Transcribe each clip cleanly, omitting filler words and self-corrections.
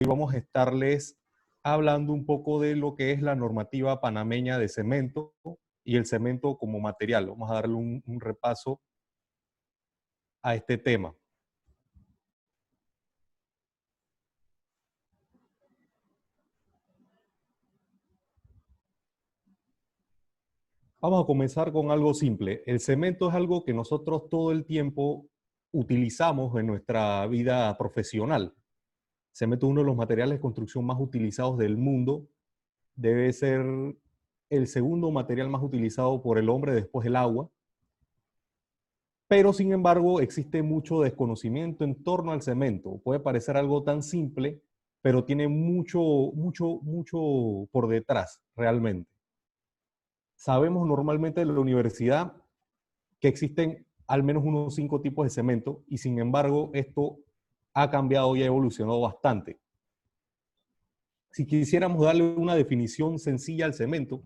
Hoy vamos a estarles hablando un poco de lo que es la normativa panameña de cemento y el cemento como material. Vamos a darle un repaso a este tema. Vamos a comenzar con algo simple. El cemento es algo que nosotros todo el tiempo utilizamos en nuestra vida profesional. El cemento es uno de los materiales de construcción más utilizados del mundo. Debe ser el segundo material más utilizado por el hombre después del agua. Pero, sin embargo, existe mucho desconocimiento en torno al cemento. Puede parecer algo tan simple, pero tiene mucho por detrás, realmente. Sabemos normalmente en la universidad que existen al menos unos 5 tipos de cemento y, sin embargo, esto ha cambiado y ha evolucionado bastante. Si quisiéramos darle una definición sencilla al cemento,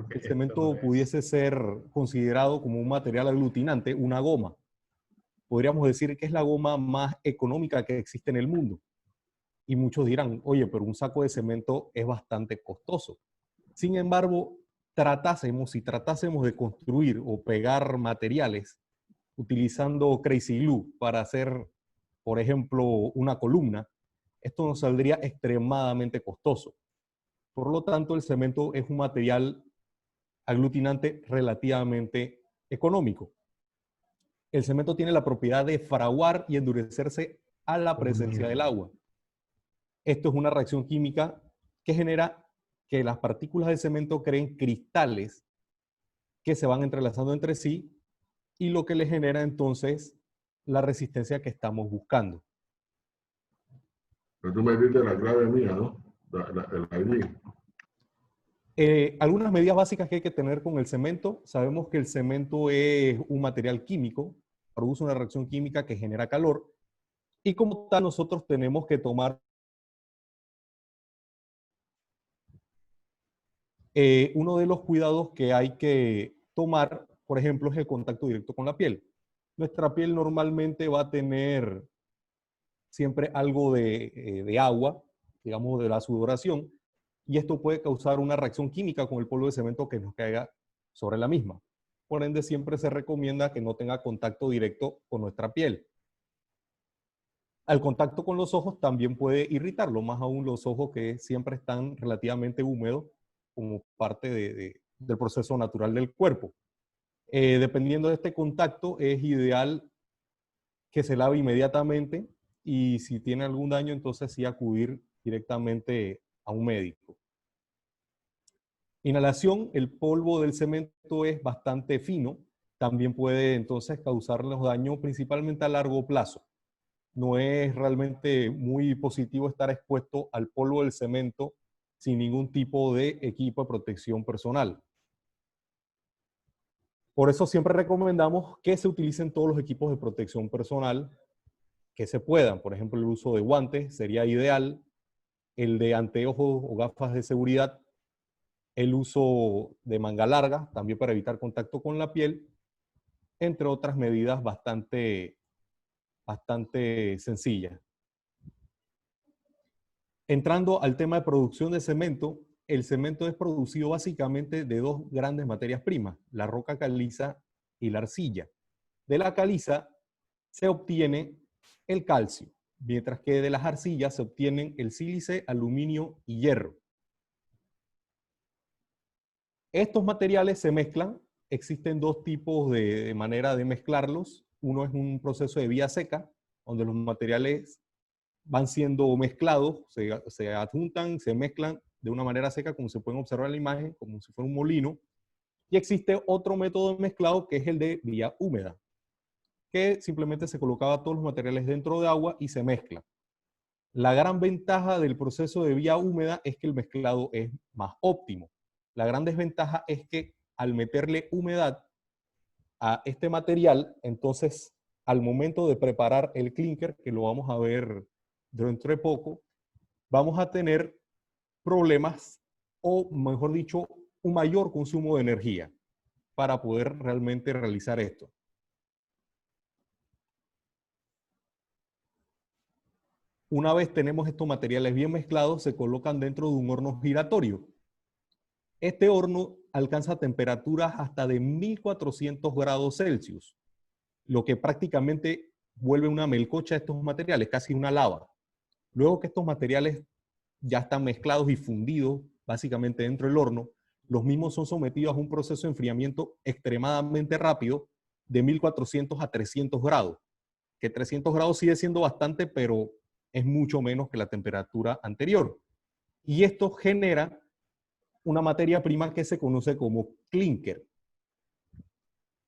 el cemento pudiese ser considerado como un material aglutinante, una goma. Podríamos decir que es la goma más económica que existe en el mundo. Y muchos dirán, oye, pero un saco de cemento es bastante costoso. Sin embargo, si tratásemos de construir o pegar materiales utilizando Crazy Glue para hacer, por ejemplo, una columna, esto nos saldría extremadamente costoso. Por lo tanto, el cemento es un material aglutinante relativamente económico. El cemento tiene la propiedad de fraguar y endurecerse a la presencia del agua. Esto es una reacción química que genera que las partículas de cemento creen cristales que se van entrelazando entre sí y lo que le genera entonces la resistencia que estamos buscando. Pero tú me diste la clave mía, ¿no? El ID. Algunas medidas básicas que hay que tener con el cemento. Sabemos que el cemento es un material químico, produce una reacción química que genera calor y como tal nosotros tenemos que tomar uno de los cuidados que hay que tomar, por ejemplo, es el contacto directo con la piel. Nuestra piel normalmente va a tener siempre algo de agua, digamos de la sudoración, y esto puede causar una reacción química con el polvo de cemento que nos caiga sobre la misma. Por ende, siempre se recomienda que no tenga contacto directo con nuestra piel. Al contacto con los ojos también puede irritarlo, más aún los ojos que siempre están relativamente húmedos como parte del proceso natural del cuerpo. Dependiendo de este contacto, es ideal que se lave inmediatamente y si tiene algún daño, entonces sí acudir directamente a un médico. Inhalación, el polvo del cemento es bastante fino, también puede entonces causarnos daño principalmente a largo plazo. No es realmente muy positivo estar expuesto al polvo del cemento sin ningún tipo de equipo de protección personal. Por eso siempre recomendamos que se utilicen todos los equipos de protección personal que se puedan. Por ejemplo, el uso de guantes sería ideal, el de anteojos o gafas de seguridad, el uso de manga larga, también para evitar contacto con la piel, entre otras medidas bastante sencillas. Entrando al tema de producción de cemento, el cemento es producido básicamente de dos grandes materias primas, la roca caliza y la arcilla. De la caliza se obtiene el calcio, mientras que de las arcillas se obtienen el sílice, aluminio y hierro. Estos materiales se mezclan, existen dos tipos de manera de mezclarlos. Uno es un proceso de vía seca, donde los materiales van siendo mezclados, se adjuntan, se mezclan de una manera seca, como se pueden observar en la imagen, como si fuera un molino. Y existe otro método de mezclado que es el de vía húmeda, que simplemente se colocaba todos los materiales dentro de agua y se mezcla. La gran ventaja del proceso de vía húmeda es que el mezclado es más óptimo. La gran desventaja es que al meterle humedad a este material, entonces al momento de preparar el clinker, que lo vamos a ver dentro de poco, vamos a tener problemas o, mejor dicho, un mayor consumo de energía para poder realmente realizar esto. Una vez tenemos estos materiales bien mezclados, se colocan dentro de un horno giratorio. Este horno alcanza temperaturas hasta de 1400 grados Celsius, lo que prácticamente vuelve una melcocha a estos materiales, casi una lava. Luego que estos materiales ya están mezclados y fundidos básicamente dentro del horno, los mismos son sometidos a un proceso de enfriamiento extremadamente rápido de 1400 a 300 grados, que 300 grados sigue siendo bastante, pero es mucho menos que la temperatura anterior. Y esto genera una materia prima que se conoce como clínker.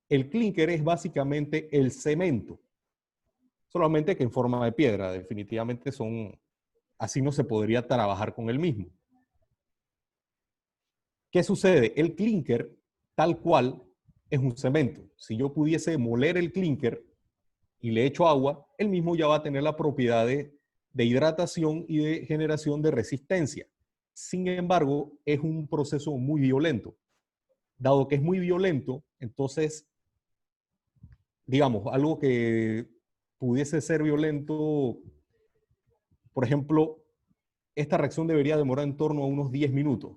El clínker es básicamente el cemento, solamente que en forma de piedra. Definitivamente así no se podría trabajar con el mismo. ¿Qué sucede? El clínker, tal cual, es un cemento. Si yo pudiese moler el clínker y le echo agua, el mismo ya va a tener la propiedad de hidratación y de generación de resistencia. Sin embargo, es un proceso muy violento. Dado que es muy violento, entonces, digamos, algo que pudiese ser violento, por ejemplo, esta reacción debería demorar en torno a unos 10 minutos.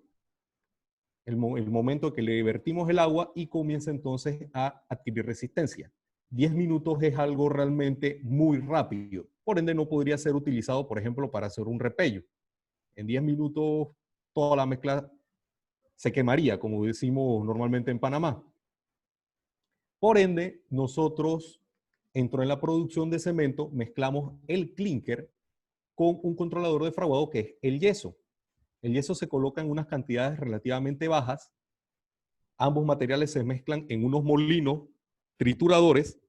El momento que le vertimos el agua y comienza entonces a adquirir resistencia. 10 minutos es algo realmente muy rápido. Por ende, no podría ser utilizado, por ejemplo, para hacer un repello. En 10 minutos, toda la mezcla se quemaría, como decimos normalmente en Panamá. Por ende, nosotros, dentro de la producción de cemento, mezclamos el clínker con un controlador de fraguado que es el yeso. El yeso se coloca en unas cantidades relativamente bajas. Ambos materiales se mezclan en unos molinos trituradores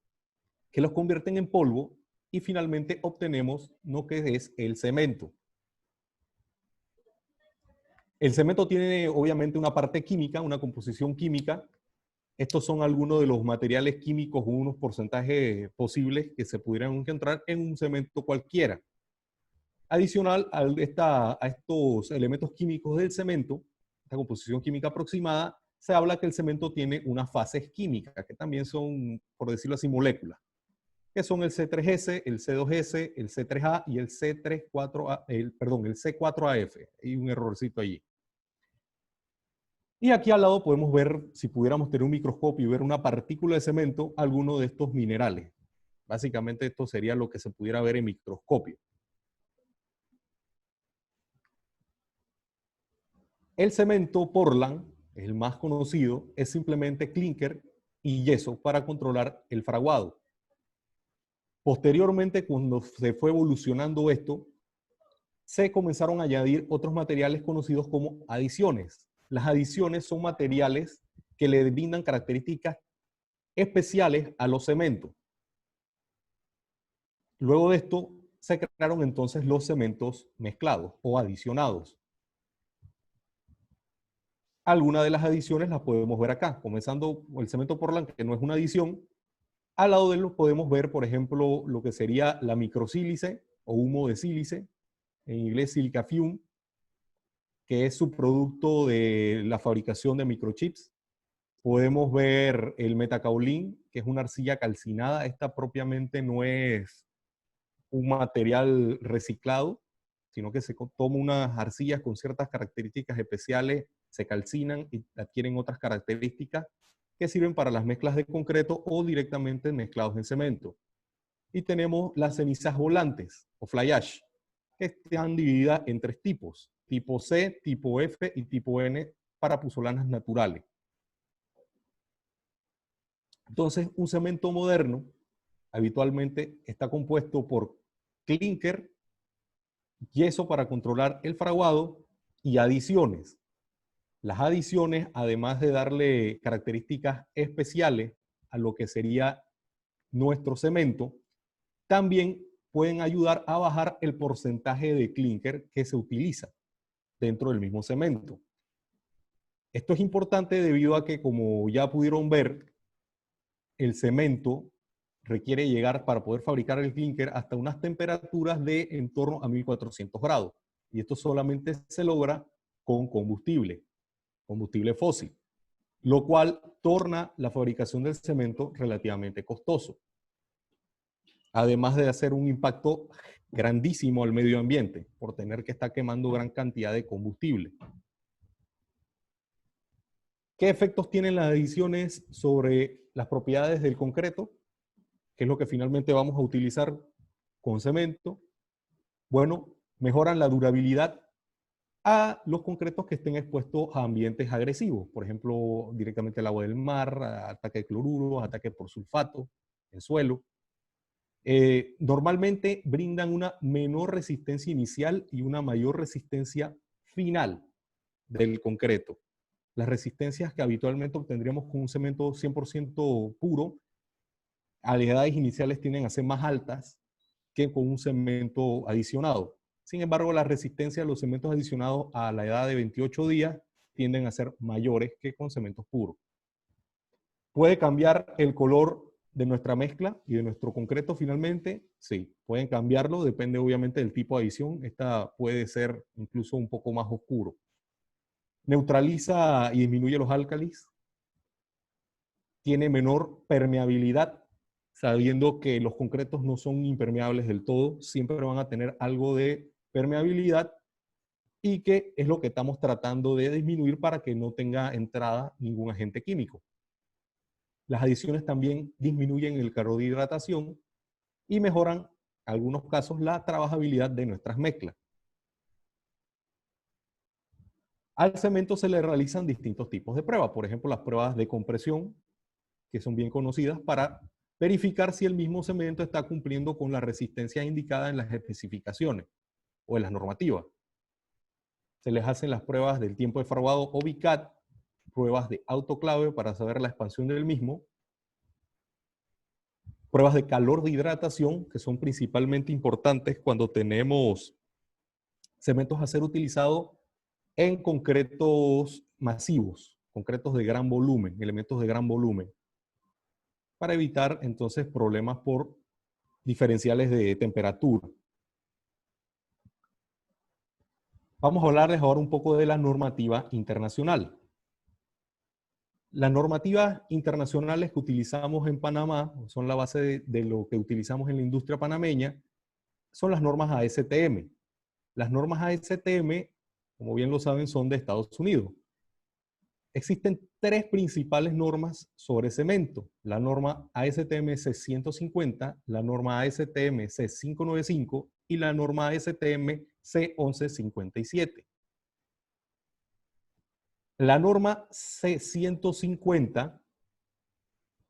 que los convierten en polvo y finalmente obtenemos lo que es el cemento. El cemento tiene obviamente una parte química, una composición química. Estos son algunos de los materiales químicos o unos porcentajes posibles que se pudieran encontrar en un cemento cualquiera. Adicional a estos elementos químicos del cemento, esta composición química aproximada, se habla que el cemento tiene unas fases químicas, que también son, por decirlo así, moléculas, que son el C3S, el C2S, el C3A y el C4A, el C4AF. Hay un errorcito allí. Y aquí al lado podemos ver, si pudiéramos tener un microscopio y ver una partícula de cemento, alguno de estos minerales. Básicamente esto sería lo que se pudiera ver en microscopio. El cemento Portland, el más conocido, es simplemente clínker y yeso para controlar el fraguado. Posteriormente, cuando se fue evolucionando esto, se comenzaron a añadir otros materiales conocidos como adiciones. Las adiciones son materiales que le brindan características especiales a los cementos. Luego de esto, se crearon entonces los cementos mezclados o adicionados. Algunas de las adiciones las podemos ver acá, comenzando el cemento Portland, que no es una adición. Al lado de él podemos ver, por ejemplo, lo que sería la microsílice o humo de sílice, en inglés silica fume, que es subproducto de la fabricación de microchips. Podemos ver el metacaolín, que es una arcilla calcinada. Esta propiamente no es un material reciclado, sino que se toma unas arcillas con ciertas características especiales, se calcinan y adquieren otras características que sirven para las mezclas de concreto o directamente mezclados en cemento. Y tenemos las cenizas volantes o fly ash, que están divididas en 3 tipos: tipo C, tipo F y tipo N para puzolanas naturales. Entonces, un cemento moderno habitualmente está compuesto por clínker, yeso para controlar el fraguado y adiciones. Las adiciones, además de darle características especiales a lo que sería nuestro cemento, también pueden ayudar a bajar el porcentaje de clínker que se utiliza dentro del mismo cemento. Esto es importante debido a que, como ya pudieron ver, el cemento requiere llegar para poder fabricar el clínker hasta unas temperaturas de en torno a 1400 grados. Y esto solamente se logra con combustible fósil, lo cual torna la fabricación del cemento relativamente costoso. Además de hacer un impacto grandísimo al medio ambiente por tener que estar quemando gran cantidad de combustible. ¿Qué efectos tienen las adiciones sobre las propiedades del concreto? ¿Qué es lo que finalmente vamos a utilizar con cemento? Bueno, mejoran la durabilidad a los concretos que estén expuestos a ambientes agresivos, por ejemplo, directamente al agua del mar, a ataque de cloruros, ataque por sulfato en suelo. Normalmente brindan una menor resistencia inicial y una mayor resistencia final del concreto. Las resistencias que habitualmente obtendríamos con un cemento 100% puro, a las edades iniciales tienden a ser más altas que con un cemento adicionado. Sin embargo, la resistencia de los cementos adicionados a la edad de 28 días tienden a ser mayores que con cementos puros. ¿Puede cambiar el color de nuestra mezcla y de nuestro concreto finalmente? Sí, pueden cambiarlo, depende obviamente del tipo de adición. Esta puede ser incluso un poco más oscuro. Neutraliza y disminuye los álcalis. Tiene menor permeabilidad, sabiendo que los concretos no son impermeables del todo, siempre van a tener algo de permeabilidad y que es lo que estamos tratando de disminuir para que no tenga entrada ningún agente químico. Las adiciones también disminuyen el calor de hidratación y mejoran, en algunos casos, la trabajabilidad de nuestras mezclas. Al cemento se le realizan distintos tipos de pruebas, por ejemplo, las pruebas de compresión, que son bien conocidas para verificar si el mismo cemento está cumpliendo con la resistencia indicada en las especificaciones o en las normativas. Se les hacen las pruebas del tiempo de fraguado o VICAT, pruebas de autoclave para saber la expansión del mismo, pruebas de calor de hidratación, que son principalmente importantes cuando tenemos cementos a ser utilizados en concretos masivos, concretos de gran volumen, elementos de gran volumen, para evitar entonces problemas por diferenciales de temperatura. Vamos a hablarles ahora un poco de la normativa internacional. Las normativas internacionales que utilizamos en Panamá, son la base de lo que utilizamos en la industria panameña, son las normas ASTM. Las normas ASTM, como bien lo saben, son de Estados Unidos. Existen tres principales normas sobre cemento: la norma ASTM C150, la norma ASTM C595 y la norma ASTM C1157. La norma C150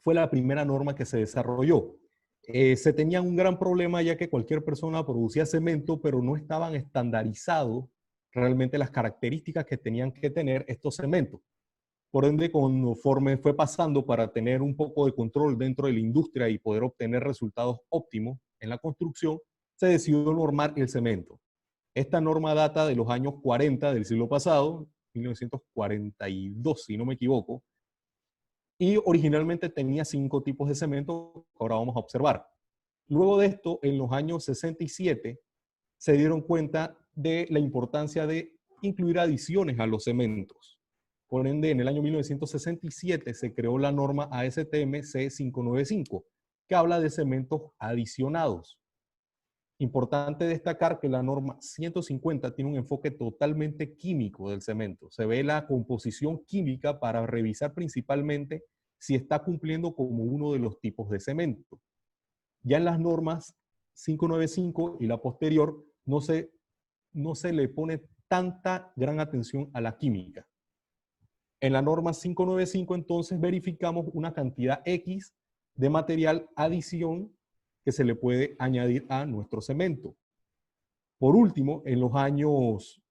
fue la primera norma que se desarrolló. Se tenía un gran problema ya que cualquier persona producía cemento, pero no estaban estandarizados realmente las características que tenían que tener estos cementos. Por ende, conforme fue pasando para tener un poco de control dentro de la industria y poder obtener resultados óptimos en la construcción, se decidió normar el cemento. Esta norma data de los años 40 del siglo pasado, 1942, si no me equivoco, y originalmente tenía 5 tipos de cemento que ahora vamos a observar. Luego de esto, en los años 67, se dieron cuenta de la importancia de incluir adiciones a los cementos. Por ende, en el año 1967 se creó la norma ASTM C595, que habla de cementos adicionados. Importante destacar que la norma 150 tiene un enfoque totalmente químico del cemento. Se ve la composición química para revisar principalmente si está cumpliendo como uno de los tipos de cemento. Ya en las normas 595 y la posterior no se le pone tanta gran atención a la química. En la norma 595 entonces verificamos una cantidad X de material adición que se le puede añadir a nuestro cemento. Por último, en los años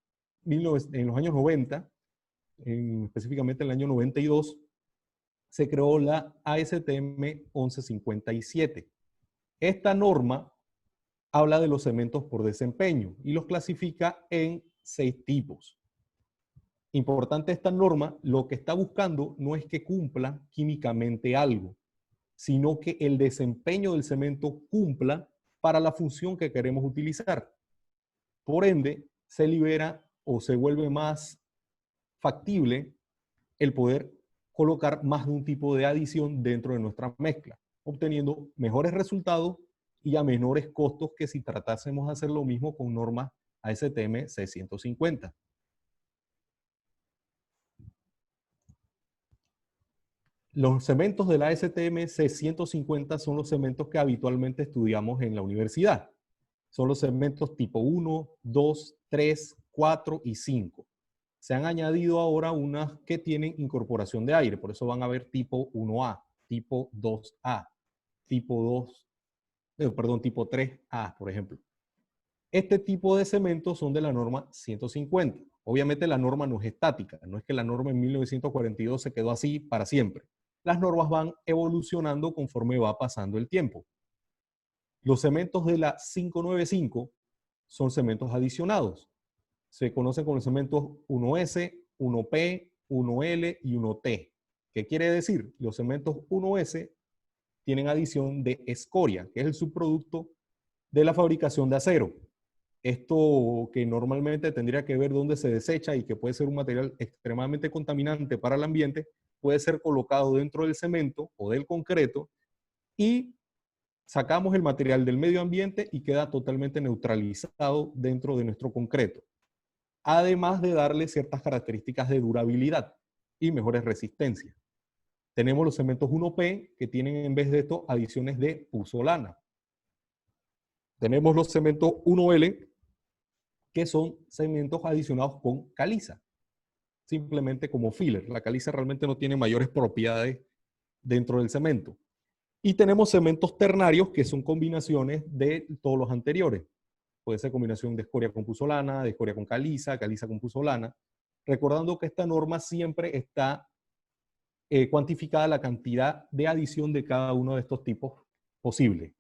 90, específicamente en el año 92, se creó la ASTM 1157. Esta norma habla de los cementos por desempeño y los clasifica en 6 tipos. Importante esta norma, lo que está buscando no es que cumpla químicamente algo, sino que el desempeño del cemento cumpla para la función que queremos utilizar. Por ende, se libera o se vuelve más factible el poder colocar más de un tipo de adición dentro de nuestra mezcla, obteniendo mejores resultados y a menores costos que si tratásemos de hacer lo mismo con normas ASTM C150. Los cementos de la ASTM C150 son los cementos que habitualmente estudiamos en la universidad. Son los cementos tipo 1, 2, 3, 4 y 5. Se han añadido ahora unas que tienen incorporación de aire, por eso van a ver tipo 1A, tipo 2A, tipo 3A, por ejemplo. Este tipo de cementos son de la norma 150. Obviamente la norma no es estática, no es que la norma en 1942 se quedó así para siempre. Las normas van evolucionando conforme va pasando el tiempo. Los cementos de la 595 son cementos adicionados. Se conocen como los cementos 1S, 1P, 1L y 1T. ¿Qué quiere decir? Los cementos 1S tienen adición de escoria, que es el subproducto de la fabricación de acero. Esto que normalmente tendría que ver dónde se desecha y que puede ser un material extremadamente contaminante para el ambiente, puede ser colocado dentro del cemento o del concreto y sacamos el material del medio ambiente y queda totalmente neutralizado dentro de nuestro concreto, además de darle ciertas características de durabilidad y mejores resistencias. Tenemos los cementos 1P que tienen en vez de esto adiciones de puzolana. Tenemos los cementos 1L que son cementos adicionados con caliza, simplemente como filler. La caliza realmente no tiene mayores propiedades dentro del cemento. Y tenemos cementos ternarios que son combinaciones de todos los anteriores. Puede ser combinación de escoria con puzolana, de escoria con caliza, caliza con puzolana. Recordando que esta norma siempre está cuantificada la cantidad de adición de cada uno de estos tipos posible.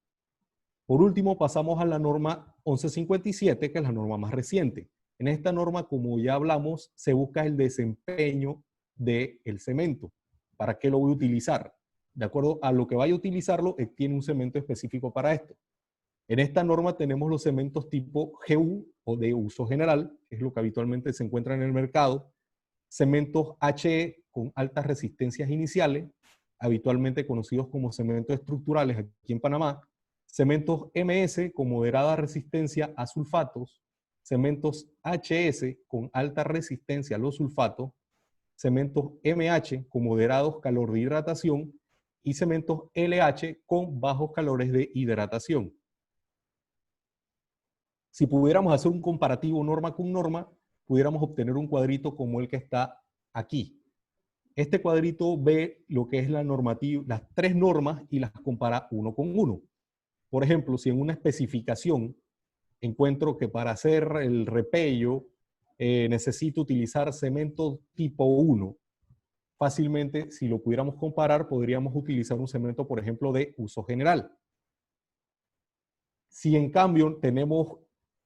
Por último, pasamos a la norma 1157, que es la norma más reciente. En esta norma, como ya hablamos, se busca el desempeño del cemento. ¿Para qué lo voy a utilizar? De acuerdo a lo que vaya a utilizarlo, tiene un cemento específico para esto. En esta norma tenemos los cementos tipo GU o de uso general, que es lo que habitualmente se encuentra en el mercado. Cementos HE con altas resistencias iniciales, habitualmente conocidos como cementos estructurales aquí en Panamá. Cementos MS con moderada resistencia a sulfatos. Cementos HS con alta resistencia a los sulfatos. Cementos MH con moderados calor de hidratación. Y cementos LH con bajos calores de hidratación. Si pudiéramos hacer un comparativo norma con norma, pudiéramos obtener un cuadrito como el que está aquí. Este cuadrito ve lo que es la normativa, las tres normas y las compara uno con uno. Por ejemplo, si en una especificación encuentro que para hacer el repello necesito utilizar cemento tipo 1, fácilmente, si lo pudiéramos comparar, podríamos utilizar un cemento, por ejemplo, de uso general. Si en cambio tenemos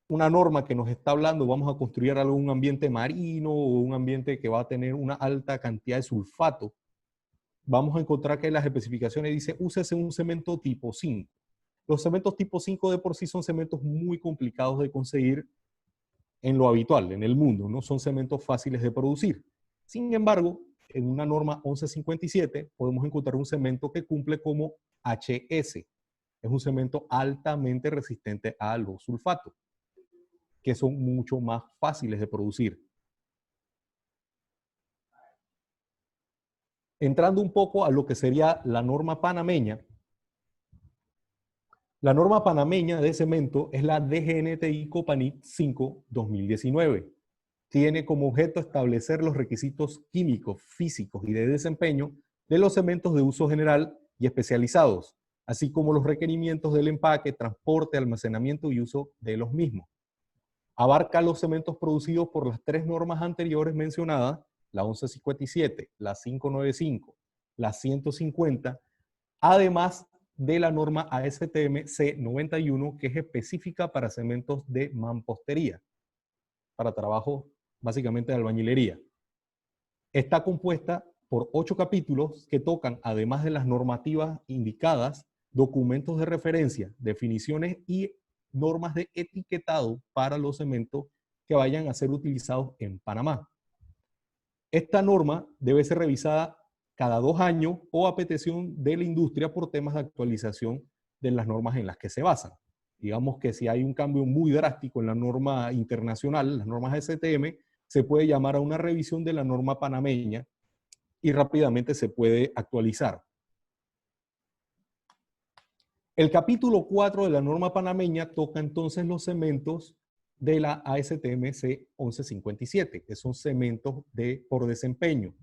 una norma que nos está hablando, vamos a construir algún ambiente marino o un ambiente que va a tener una alta cantidad de sulfato, vamos a encontrar que en las especificaciones dice, úsese un cemento tipo 5. Los cementos tipo 5 de por sí son cementos muy complicados de conseguir en lo habitual, en el mundo, no son cementos fáciles de producir. Sin embargo, en una norma 1157 podemos encontrar un cemento que cumple como HS. Es un cemento altamente resistente a los sulfatos, que son mucho más fáciles de producir. Entrando un poco a lo que sería la norma panameña. La norma panameña de cemento es la DGNTI Copanit 5 2019. Tiene como objeto establecer los requisitos químicos, físicos y de desempeño de los cementos de uso general y especializados, así como los requerimientos del empaque, transporte, almacenamiento y uso de los mismos. Abarca los cementos producidos por las tres normas anteriores mencionadas, la 1157, la 595, la 150, además de la norma ASTM C91, que es específica para cementos de mampostería, para trabajo básicamente de albañilería. Está compuesta por 8 capítulos que tocan, además de las normativas indicadas, documentos de referencia, definiciones y normas de etiquetado para los cementos que vayan a ser utilizados en Panamá. Esta norma debe ser revisada cada 2 años o a petición de la industria por temas de actualización de las normas en las que se basan. Digamos que si hay un cambio muy drástico en la norma internacional, las normas STM, se puede llamar a una revisión de la norma panameña y rápidamente se puede actualizar. El capítulo 4 de la norma panameña toca entonces los cementos de la ASTM-C 1157, que son cementos por desempeño.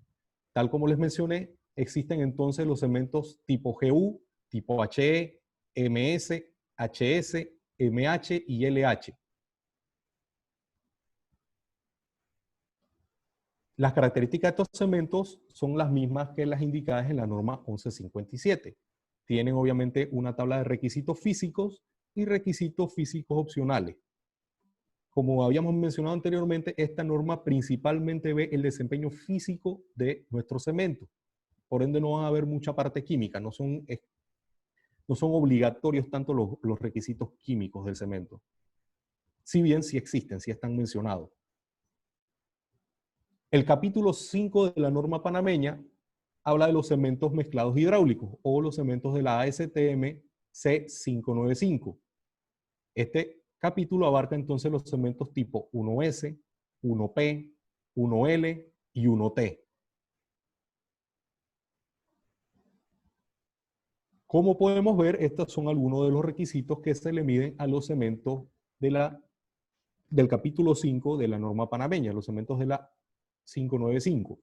Tal como les mencioné, existen entonces los cementos tipo GU, tipo HE, MS, HS, MH y LH. Las características de estos cementos son las mismas que las indicadas en la norma 1157. Tienen obviamente una tabla de requisitos físicos y requisitos físicos opcionales. Como habíamos mencionado anteriormente, esta norma principalmente ve el desempeño físico de nuestro cemento. Por ende no va a haber mucha parte química, no son obligatorios tanto los requisitos químicos del cemento. Si bien sí existen, sí están mencionados. El capítulo 5 de la norma panameña habla de los cementos mezclados hidráulicos o los cementos de la ASTM C595. Este capítulo abarca entonces los cementos tipo 1S, 1P, 1L y 1T. Como podemos ver, estos son algunos de los requisitos que se le miden a los cementos del capítulo 5 de la norma panameña, los cementos de la 595,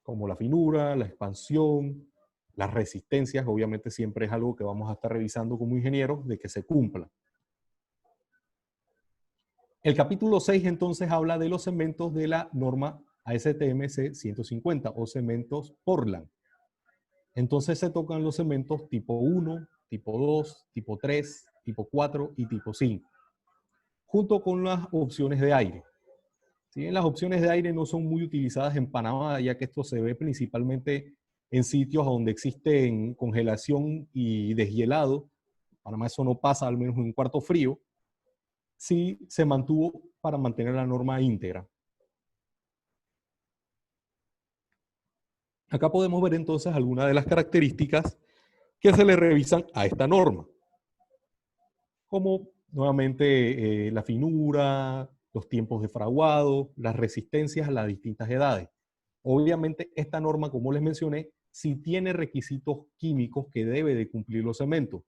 como la finura, la expansión, las resistencias, obviamente siempre es algo que vamos a estar revisando como ingenieros de que se cumpla. El capítulo 6 entonces habla de los cementos de la norma ASTM-C 150 o cementos Portland. Entonces se tocan los cementos tipo 1, tipo 2, tipo 3, tipo 4 y tipo 5, junto con las opciones de aire. Si bien las opciones de aire no son muy utilizadas en Panamá, ya que esto se ve principalmente en sitios donde existen congelación y deshielado, en Panamá eso no pasa, al menos en un cuarto frío, sí se mantuvo para mantener la norma íntegra. Acá podemos ver entonces algunas de las características que se le revisan a esta norma, como nuevamente la finura, los tiempos de fraguado, las resistencias a las distintas edades. Obviamente esta norma, como les mencioné, sí tiene requisitos químicos que debe de cumplir los cementos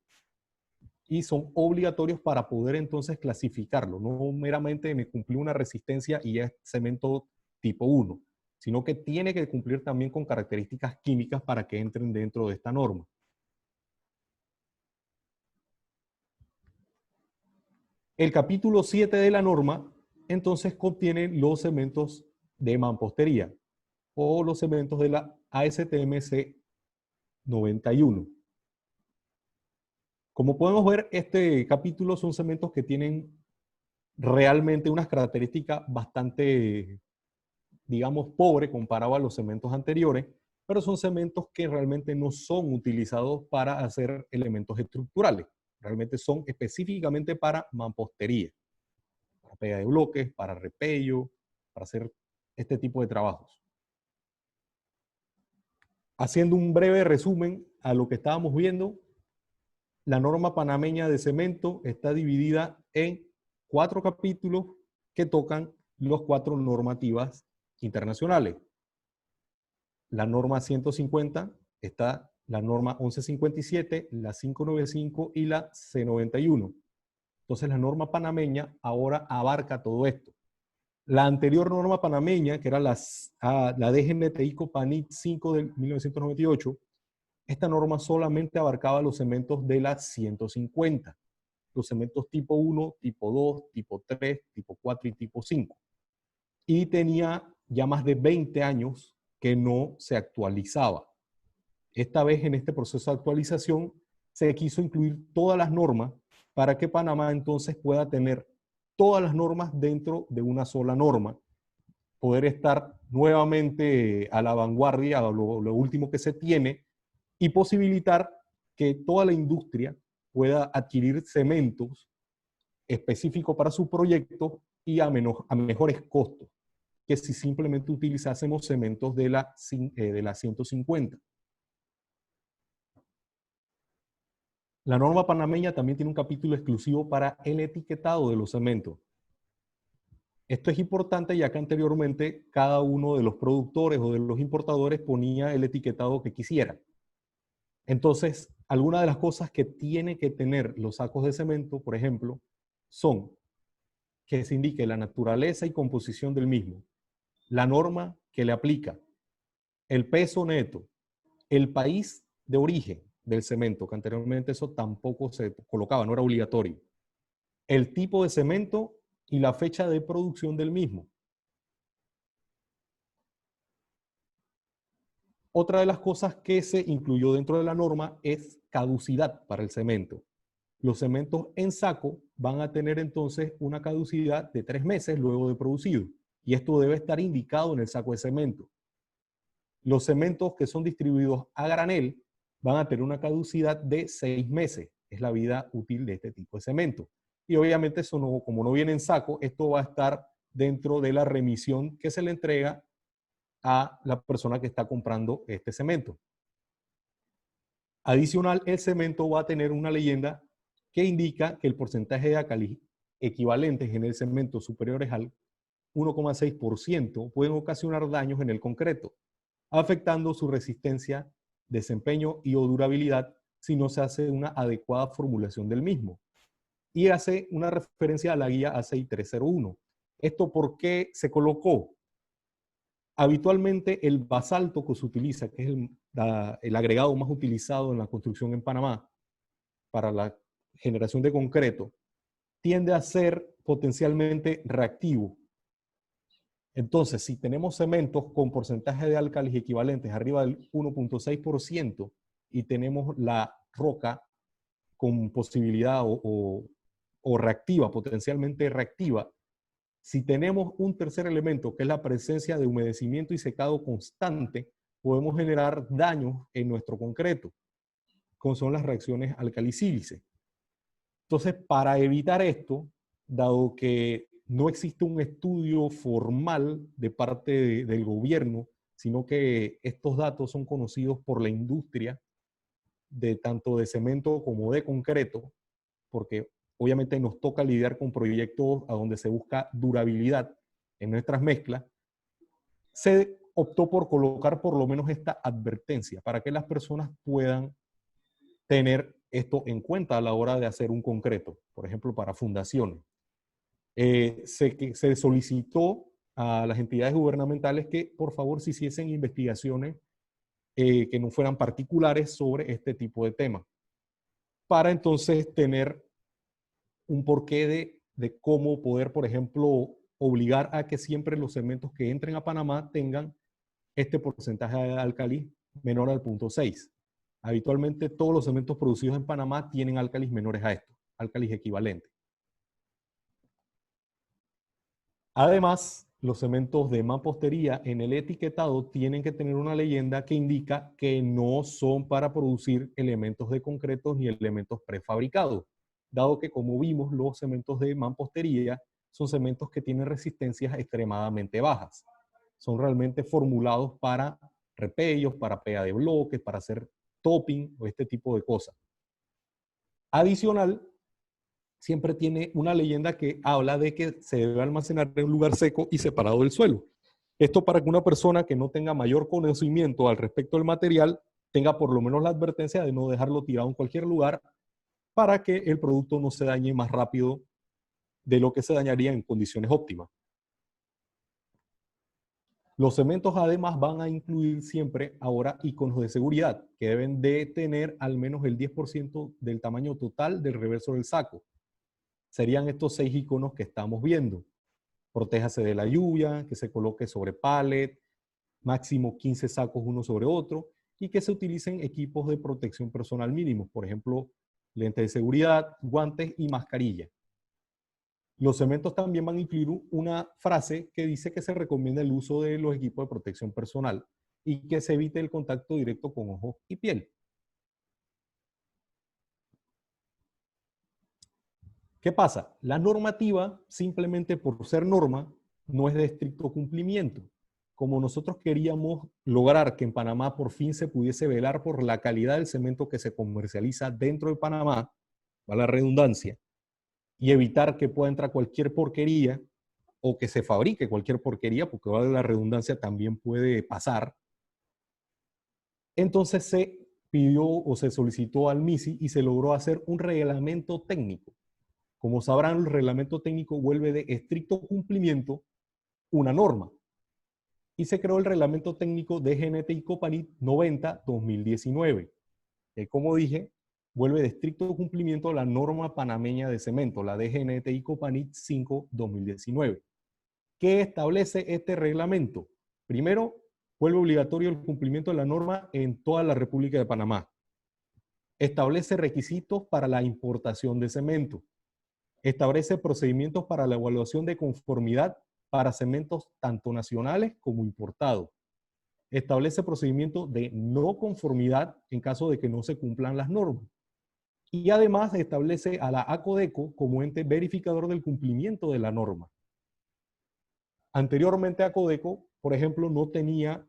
y son obligatorios para poder entonces clasificarlo. No meramente me cumplió una resistencia y ya es cemento tipo 1, sino que tiene que cumplir también con características químicas para que entren dentro de esta norma. El capítulo 7 de la norma entonces contiene los cementos de mampostería o los cementos de la ASTM-C 91. Como podemos ver, este capítulo son cementos que tienen realmente unas características bastante, digamos, pobres comparado a los cementos anteriores, pero son cementos que realmente no son utilizados para hacer elementos estructurales. Realmente son específicamente para mampostería, para pega de bloques, para repello, para hacer este tipo de trabajos. Haciendo un breve resumen a lo que estábamos viendo, la norma panameña de cemento está dividida en 4 capítulos que tocan los 4 normativas internacionales. La norma 150 está la norma 1157, la 595 y la C91. Entonces la norma panameña ahora abarca todo esto. La anterior norma panameña, que era la DGNTI-COPANIT 5 de 1998, esta norma solamente abarcaba los cementos de la 150, los cementos tipo 1, tipo 2, tipo 3, tipo 4 y tipo 5. Y tenía ya más de 20 años que no se actualizaba. Esta vez en este proceso de actualización se quiso incluir todas las normas para que Panamá entonces pueda tener todas las normas dentro de una sola norma, poder estar nuevamente a la vanguardia, a lo último que se tiene, y posibilitar que toda la industria pueda adquirir cementos específicos para su proyecto y a mejores costos que si simplemente utilizásemos cementos de la 150. La norma panameña también tiene un capítulo exclusivo para el etiquetado de los cementos. Esto es importante ya que anteriormente cada uno de los productores o de los importadores ponía el etiquetado que quisiera. Entonces, algunas de las cosas que tienen que tener los sacos de cemento, por ejemplo, son que se indique la naturaleza y composición del mismo, la norma que le aplica, el peso neto, el país de origen del cemento, que anteriormente eso tampoco se colocaba, no era obligatorio, el tipo de cemento y la fecha de producción del mismo. Otra de las cosas que se incluyó dentro de la norma es caducidad para el cemento. Los cementos en saco van a tener entonces una caducidad de 3 meses luego de producido, y esto debe estar indicado en el saco de cemento. Los cementos que son distribuidos a granel van a tener una caducidad de 6 meses, es la vida útil de este tipo de cemento. Y obviamente eso no, como no viene en saco, esto va a estar dentro de la remisión que se le entrega a la persona que está comprando este cemento. Adicional, el cemento va a tener una leyenda que indica que el porcentaje de álcalis equivalentes en el cemento superiores al 1,6% pueden ocasionar daños en el concreto, afectando su resistencia, desempeño y o durabilidad si no se hace una adecuada formulación del mismo. Y hace una referencia a la guía ACI 301. ¿Esto por qué se colocó? Habitualmente el basalto que se utiliza, que es el agregado más utilizado en la construcción en Panamá para la generación de concreto, tiende a ser potencialmente reactivo. Entonces, si tenemos cementos con porcentaje de álcalis equivalentes arriba del 1,6% y tenemos la roca con posibilidad o reactiva, potencialmente reactiva, si tenemos un tercer elemento, que es la presencia de humedecimiento y secado constante, podemos generar daños en nuestro concreto, como son las reacciones alcalicílice. Entonces, para evitar esto, dado que no existe un estudio formal de parte del gobierno, sino que estos datos son conocidos por la industria, de tanto de cemento como de concreto, porque obviamente nos toca lidiar con proyectos a donde se busca durabilidad en nuestras mezclas, se optó por colocar por lo menos esta advertencia para que las personas puedan tener esto en cuenta a la hora de hacer un concreto, por ejemplo, para fundaciones. Se solicitó a las entidades gubernamentales que por favor se hiciesen investigaciones que no fueran particulares sobre este tipo de temas, para entonces tener un porqué de cómo poder, por ejemplo, obligar a que siempre los cementos que entren a Panamá tengan este porcentaje de álcalis menor al 0,6. Habitualmente todos los cementos producidos en Panamá tienen álcalis menores a esto, álcalis equivalentes. Además, los cementos de mampostería en el etiquetado tienen que tener una leyenda que indica que no son para producir elementos de concreto ni elementos prefabricados, dado que, como vimos, los cementos de mampostería son cementos que tienen resistencias extremadamente bajas. Son realmente formulados para repellos, para pega de bloques, para hacer topping o este tipo de cosas. Adicional, siempre tiene una leyenda que habla de que se debe almacenar en un lugar seco y separado del suelo. Esto para que una persona que no tenga mayor conocimiento al respecto del material tenga por lo menos la advertencia de no dejarlo tirado en cualquier lugar para que el producto no se dañe más rápido de lo que se dañaría en condiciones óptimas. Los cementos además van a incluir siempre ahora iconos de seguridad que deben de tener al menos el 10% del tamaño total del reverso del saco. Serían estos 6 iconos que estamos viendo. Protéjase de la lluvia, que se coloque sobre pallet, máximo 15 sacos uno sobre otro, y que se utilicen equipos de protección personal mínimos, por ejemplo, lentes de seguridad, guantes y mascarilla. Los cementos también van a incluir una frase que dice que se recomienda el uso de los equipos de protección personal y que se evite el contacto directo con ojos y piel. ¿Qué pasa? La normativa, simplemente por ser norma, no es de estricto cumplimiento. como nosotros queríamos lograr que en Panamá por fin se pudiese velar por la calidad del cemento que se comercializa dentro de Panamá, va la redundancia, y evitar que pueda entrar cualquier porquería o que se fabrique cualquier porquería, porque va la redundancia también puede pasar, entonces se pidió o se solicitó al MISI y se logró hacer un reglamento técnico. Como sabrán, el reglamento técnico vuelve de estricto cumplimiento una norma. Y se creó el reglamento técnico de GNT Copanit 90-2019, que como dije, vuelve de estricto cumplimiento la norma panameña de cemento, la DGNT Copanit 5-2019. ¿Qué establece este reglamento? Primero, vuelve obligatorio el cumplimiento de la norma en toda la República de Panamá. Establece requisitos para la importación de cemento. Establece procedimientos para la evaluación de conformidad para cementos tanto nacionales como importados. Establece procedimientos de no conformidad en caso de que no se cumplan las normas. Y además establece a la ACODECO como ente verificador del cumplimiento de la norma. Anteriormente ACODECO, por ejemplo, no tenía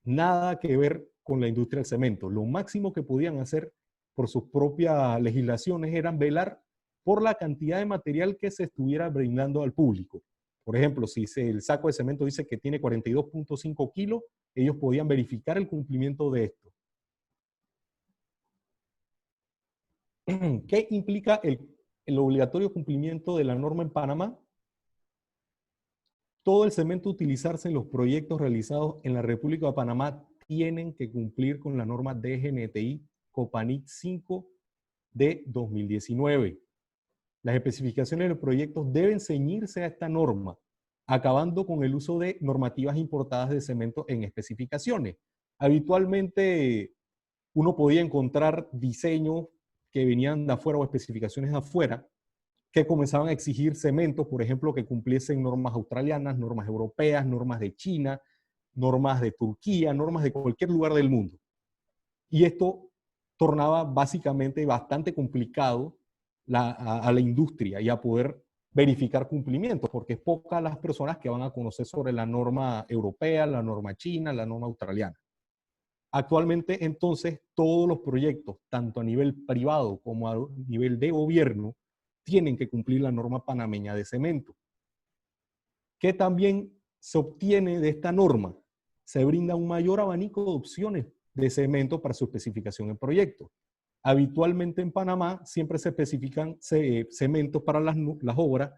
nada que ver con la industria del cemento. Lo máximo que podían hacer por sus propias legislaciones eran velar por la cantidad de material que se estuviera brindando al público. Por ejemplo, si el saco de cemento dice que tiene 42.5 kilos, ellos podían verificar el cumplimiento de esto. ¿Qué implica el obligatorio cumplimiento de la norma en Panamá? Todo el cemento a utilizarse en los proyectos realizados en la República de Panamá tienen que cumplir con la norma DGNTI Copanit 5 de 2019. Las especificaciones de los proyectos deben ceñirse a esta norma, acabando con el uso de normativas importadas de cemento en especificaciones. Habitualmente uno podía encontrar diseños que venían de afuera o especificaciones de afuera que comenzaban a exigir cementos, por ejemplo, que cumpliesen normas australianas, normas europeas, normas de China, normas de Turquía, normas de cualquier lugar del mundo. Y esto tornaba básicamente bastante complicado a la industria y a poder verificar cumplimientos, porque es pocas las personas que van a conocer sobre la norma europea, la norma china, la norma australiana. Actualmente, entonces, todos los proyectos, tanto a nivel privado como a nivel de gobierno, tienen que cumplir la norma panameña de cemento. ¿Qué también se obtiene de esta norma? Se brinda un mayor abanico de opciones de cemento para su especificación en proyectos. Habitualmente en Panamá siempre se especifican cementos para las obras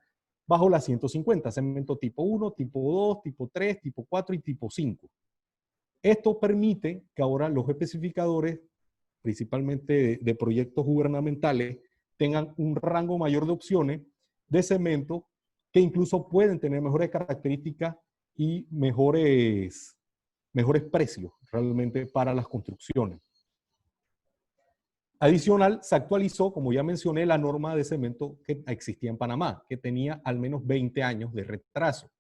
bajo las 150, cemento tipo 1, tipo 2, tipo 3, tipo 4 y tipo 5. Esto permite que ahora los especificadores, principalmente de proyectos gubernamentales, tengan un rango mayor de opciones de cemento que incluso pueden tener mejores características y mejores precios realmente para las construcciones. Adicional, se actualizó, como ya mencioné, la norma de cemento que existía en Panamá, que tenía al menos 20 años de retraso.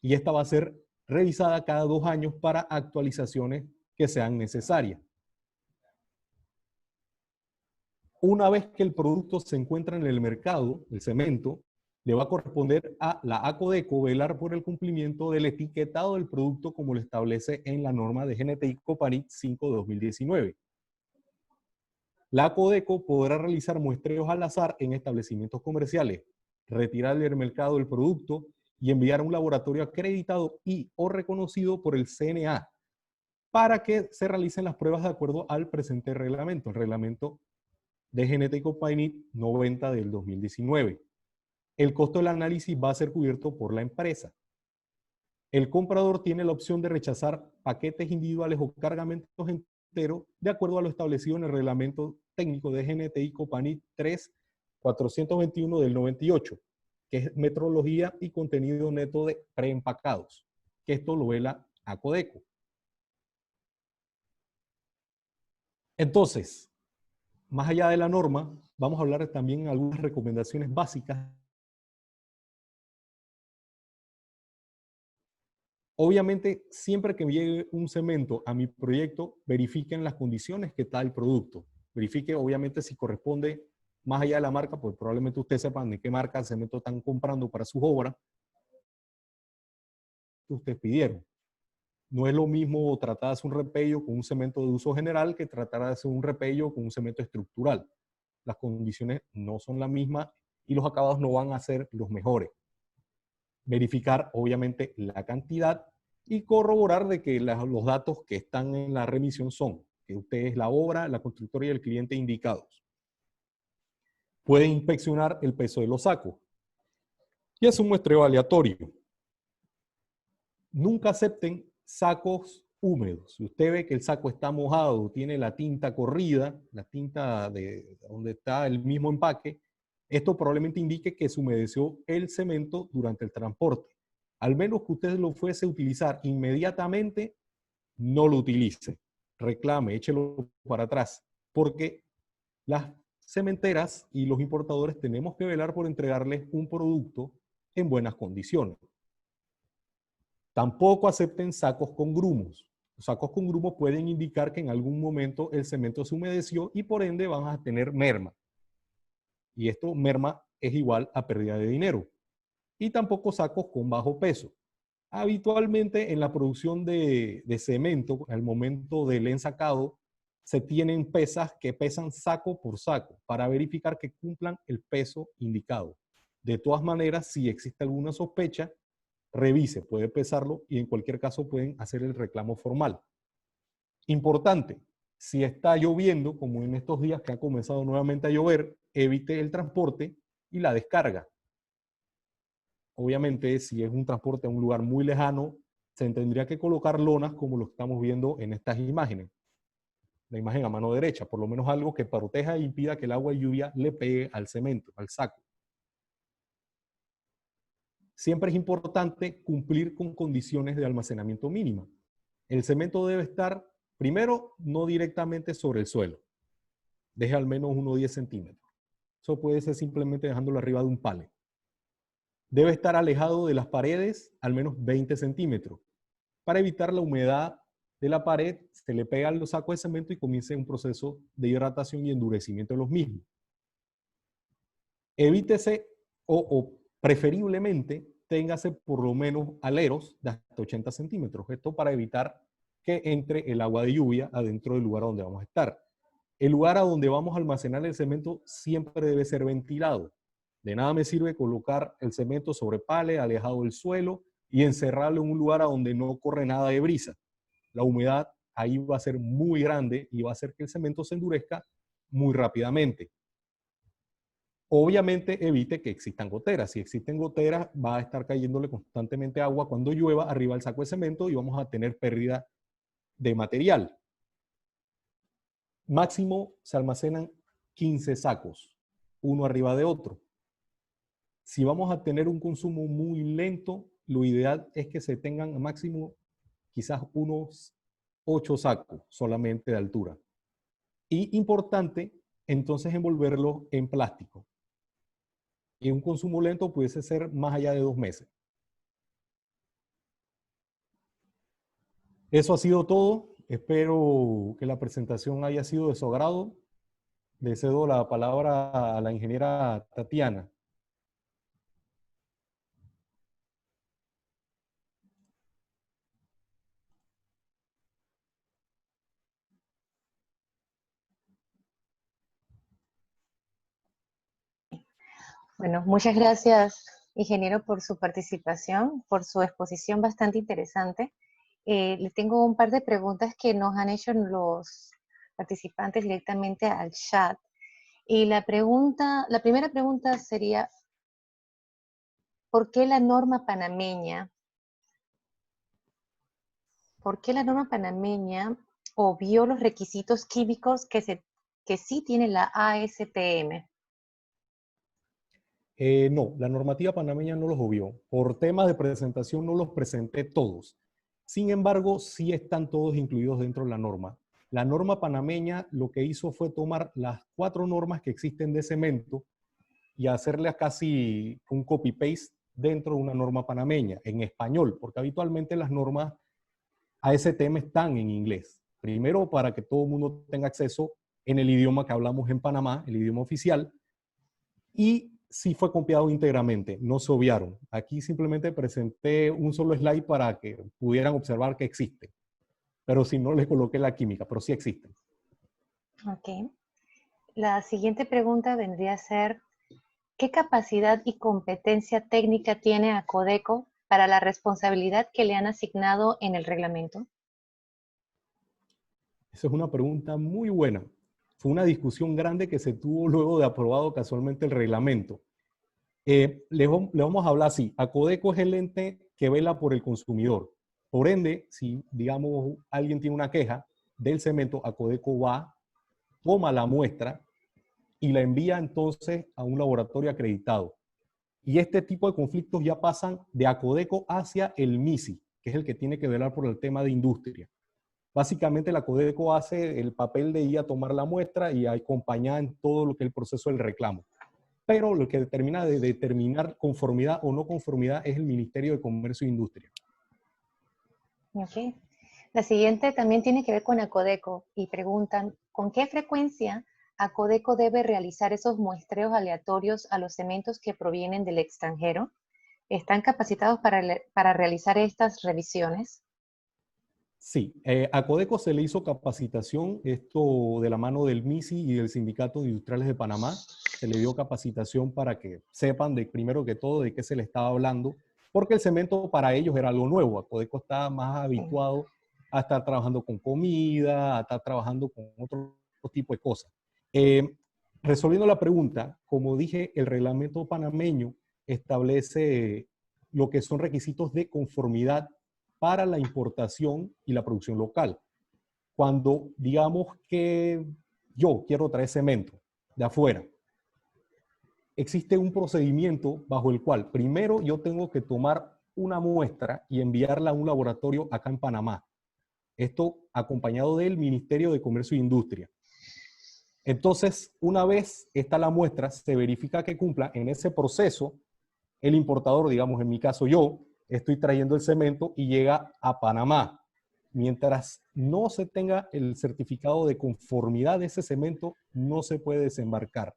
Y esta va a ser revisada cada 2 años para actualizaciones que sean necesarias. Una vez que el producto se encuentra en el mercado, el cemento, le va a corresponder a la ACODECO velar por el cumplimiento del etiquetado del producto como lo establece en la norma de GNTI Copanit 5-2019. La ACODECO podrá realizar muestreos al azar en establecimientos comerciales, retirar del mercado el producto y enviar a un laboratorio acreditado y o reconocido por el CNA para que se realicen las pruebas de acuerdo al presente reglamento, el reglamento de GNT Copanit 90 del 2019. El costo del análisis va a ser cubierto por la empresa. El comprador tiene la opción de rechazar paquetes individuales o cargamentos enteros de acuerdo a lo establecido en el reglamento técnico de GNTI Copanit 3-421 del 98, que es metrología y contenido neto de preempacados, que esto lo vela ACODECO. Entonces, más allá de la norma, vamos a hablar también de algunas recomendaciones básicas. Obviamente, siempre que llegue un cemento a mi proyecto, verifiquen las condiciones que está el producto. Verifique, obviamente, si corresponde, más allá de la marca, pues probablemente ustedes sepan de qué marca de cemento están comprando para sus obras que ustedes pidieron. No es lo mismo tratar de hacer un repello con un cemento de uso general que tratar de hacer un repello con un cemento estructural. Las condiciones no son las mismas y los acabados no van a ser los mejores. Verificar, obviamente, la cantidad y corroborar de que los datos que están en la remisión son que usted es la obra, la constructora y el cliente indicados. Pueden inspeccionar el peso de los sacos y es un muestreo aleatorio. Nunca acepten sacos húmedos. Si usted ve que el saco está mojado, tiene la tinta corrida, la tinta de donde está el mismo empaque, esto probablemente indique que se humedeció el cemento durante el transporte. Al menos que usted lo fuese a utilizar inmediatamente, no lo utilice. Reclame, échelo para atrás, porque las cementeras y los importadores tenemos que velar por entregarles un producto en buenas condiciones. Tampoco acepten sacos con grumos. Los sacos con grumos pueden indicar que en algún momento el cemento se humedeció y por ende van a tener merma. Y esto, merma, es igual a pérdida de dinero. Y tampoco sacos con bajo peso. Habitualmente en la producción de cemento, al momento del ensacado, se tienen pesas que pesan saco por saco para verificar que cumplan el peso indicado. De todas maneras, si existe alguna sospecha, revise, puede pesarlo y en cualquier caso pueden hacer el reclamo formal. Importante, si está lloviendo, como en estos días que ha comenzado nuevamente a llover, evite el transporte y la descarga. Obviamente, si es un transporte a un lugar muy lejano, se tendría que colocar lonas como lo estamos viendo en estas imágenes. La imagen a mano derecha, por lo menos algo que proteja e impida que el agua de lluvia le pegue al cemento, al saco. Siempre es importante cumplir con condiciones de almacenamiento mínima. El cemento debe estar, primero, no directamente sobre el suelo. Deje al menos unos 10 centímetros. Eso puede ser simplemente dejándolo arriba de un pallet. Debe estar alejado de las paredes al menos 20 centímetros. Para evitar la humedad de la pared, se le pega los sacos de cemento y comienza un proceso de hidratación y endurecimiento de los mismos. Evítese o preferiblemente téngase por lo menos aleros de hasta 80 centímetros. Esto para evitar que entre el agua de lluvia adentro del lugar donde vamos a estar. El lugar a donde vamos a almacenar el cemento siempre debe ser ventilado. De nada me sirve colocar el cemento sobre pale, alejado del suelo y encerrarlo en un lugar a donde no corre nada de brisa. La humedad ahí va a ser muy grande y va a hacer que el cemento se endurezca muy rápidamente. Obviamente evite que existan goteras. Si existen goteras, va a estar cayéndole constantemente agua cuando llueva arriba del saco de cemento y vamos a tener pérdida de material. Máximo se almacenan 15 sacos, uno arriba de otro. Si vamos a tener un consumo muy lento, lo ideal es que se tengan máximo quizás unos 8 sacos solamente de altura. Y importante, entonces envolverlo en plástico. Y un consumo lento pudiese ser más allá de 2 meses. Eso ha sido todo. Espero que la presentación haya sido de su agrado. Le cedo la palabra a la ingeniera Tatiana. Bueno, muchas gracias, ingeniero, por su participación, por su exposición bastante interesante. Le tengo un par de preguntas que nos han hecho los participantes directamente al chat. Y la primera pregunta sería, ¿por qué la norma panameña obvió los requisitos químicos que sí tiene la ASTM? No, la normativa panameña no los obvió. Por temas de presentación no los presenté todos. Sin embargo, sí están todos incluidos dentro de la norma. La norma panameña lo que hizo fue tomar las 4 normas que existen de cemento y hacerle casi un copy-paste dentro de una norma panameña, en español, porque habitualmente las normas ASTM están en inglés. Primero, para que todo el mundo tenga acceso en el idioma que hablamos en Panamá, el idioma oficial, y sí fue copiado íntegramente, no se obviaron. Aquí simplemente presenté un solo slide para que pudieran observar que existe. Pero si no, les coloqué la química, pero sí existen. Ok. La siguiente pregunta vendría a ser, ¿qué capacidad y competencia técnica tiene Acodeco para la responsabilidad que le han asignado en el reglamento? Esa es una pregunta muy buena. Fue una discusión grande que se tuvo luego de aprobado casualmente el reglamento. Le vamos a hablar así. Acodeco es el ente que vela por el consumidor. Por ende, si, digamos, alguien tiene una queja del cemento, Acodeco va, toma la muestra y la envía entonces a un laboratorio acreditado. Y este tipo de conflictos ya pasan de Acodeco hacia el MISI, que es el que tiene que velar por el tema de industria. Básicamente la Codeco hace el papel de ir a tomar la muestra y acompañar en todo lo que es el proceso del reclamo. Pero lo que determina de determinar conformidad o no conformidad es el Ministerio de Comercio e Industria. Ok. La siguiente también tiene que ver con Acodeco y preguntan, ¿con qué frecuencia Acodeco debe realizar esos muestreos aleatorios a los cementos que provienen del extranjero? ¿Están capacitados para realizar estas revisiones? Sí, a Codeco se le hizo capacitación, esto de la mano del MISI y del Sindicato de Industriales de Panamá. Se le dio capacitación para que sepan, primero que todo, de qué se le estaba hablando, porque el cemento para ellos era algo nuevo. A Codeco está más habituado a estar trabajando con comida, a estar trabajando con otro tipo de cosas. Resolviendo la pregunta, como dije, el reglamento panameño establece lo que son requisitos de conformidad para la importación y la producción local. Cuando digamos que yo quiero traer cemento de afuera, existe un procedimiento bajo el cual primero yo tengo que tomar una muestra y enviarla a un laboratorio acá en Panamá. Esto acompañado del Ministerio de Comercio e Industria. Entonces, una vez está la muestra, se verifica que cumpla en ese proceso, el importador, digamos en mi caso yo, estoy trayendo el cemento y llega a Panamá. Mientras no se tenga el certificado de conformidad de ese cemento, no se puede desembarcar.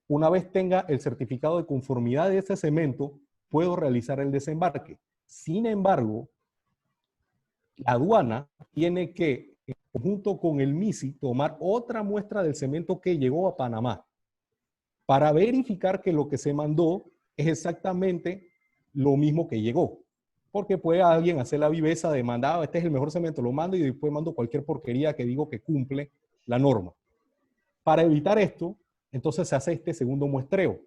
Una vez tenga el certificado de conformidad de ese cemento, puedo realizar el desembarque. Sin embargo, la aduana tiene que, en conjunto con el MISI, tomar otra muestra del cemento que llegó a Panamá para verificar que lo que se mandó es exactamente lo mismo que llegó. Porque puede alguien hacer la viveza de mandar, este es el mejor cemento, lo mando y después mando cualquier porquería que digo que cumple la norma. Para evitar esto, entonces se hace este segundo muestreo.